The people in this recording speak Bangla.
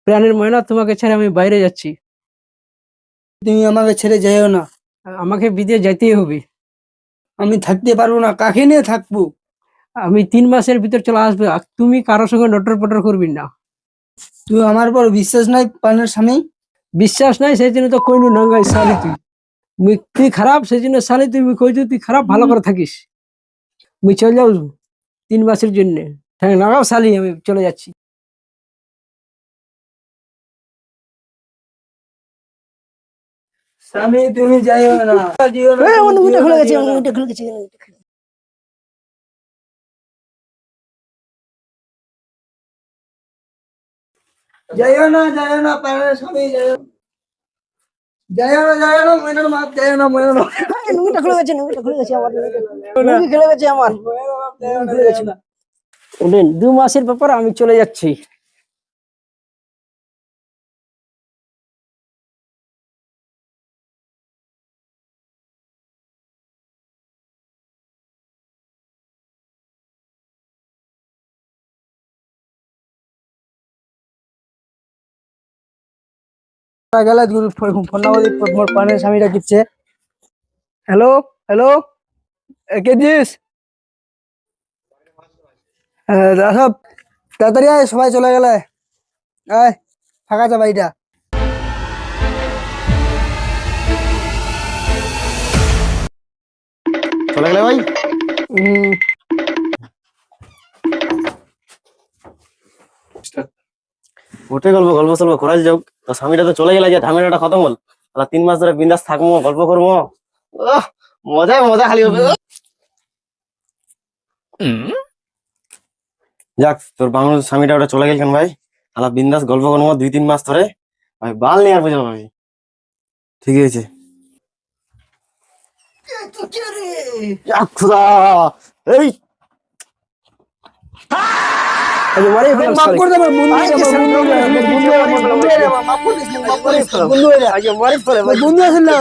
প্রাণের ময়না, তোমাকে ছেড়ে আমি বাইরে যাচ্ছি। তুমি আমাকে ছেড়ে যাইও না। আমাকে বিদেশ যাইতেই হবে। আমি থাকতে পারবো না, কাকে নিয়ে থাকবো? আমি 3 মাসের ভিতর চলে আসবে। আর তুমি কারোর সঙ্গে নটর পটর করবি না। তুই আমার পর বিশ্বাস নাই প্রাণের স্বামী? বিশ্বাস নাই সেই জন্য তো কইনু নঙ্গাই শালি তুই খারাপ, সেই জন্য শালি তুই কইছু তুই খারাপ, ভালো করে থাকিস। মুই চলে যাও 3 মাসের জন্য। হ্যাঁ লাগাও শালি, আমি চলে যাচ্ছি। স্বামী তুমি যাইও না, যেও না, এই, আমার তুমি মুখটা যেও খুলে না, গেছে, যেও আমার না। মুখটা খুলে গেছে। যাইও না, যাইও না, প্রাণের স্বামী যাইও না। যাইও না, যাইও না, ময়নার মা, যাইও না, ময়নার মা। এই, মুখটা খুলে গেছে, মুখটা খুলে গেছে আমার, মুখি খুলে গেছে আমার। ময়নার মা, যাইও না, খুলে গেছে। যাইও না। ওঠেন, 2 মাসের ব্যাপার, আমি চলে যাচ্ছি। গেলে ফোন নাম্বার মোর প্রাণের স্বামীটা কিচ্ছে। হ্যালো, হ্যালো, কে দিস? সব তাড়াতাড়ি আয়, সবাই চলে গেলে। আয়, ফাঁকা যা বাড়িটা। চলে গেলে ভাই। ওঠে গল্প গল্প চলবো করাই যাও। তো স্বামীটা তো চলে গেলে, যে ঝামেলাটা খতম হল। তাহলে 3 মাস ধরে বিন্দাস থাকবো, গল্প করবো। মজায় মজা খালি হবে। যাক, তোর বাংলার স্বামীটা ওটা চলে গেল কেন ভাই? তাহলে বিন্দাস গল্প করবো 2-3 মাস ধরে। ভাই বাল নিয়ে আর বুঝাবো ভাই। ঠিক আছে। যাক খুদা, এই মাফ করে দে, আমার বন্ধু হয়ে যা, আমার বন্ধু হয়ে যা, আমার বন্ধু হয়ে যা, আমার বন্ধু হয়ে যা, মাফ করে দিস, মাফ করে দিস, বন্ধু হয়ে যা, বন্ধু আসলে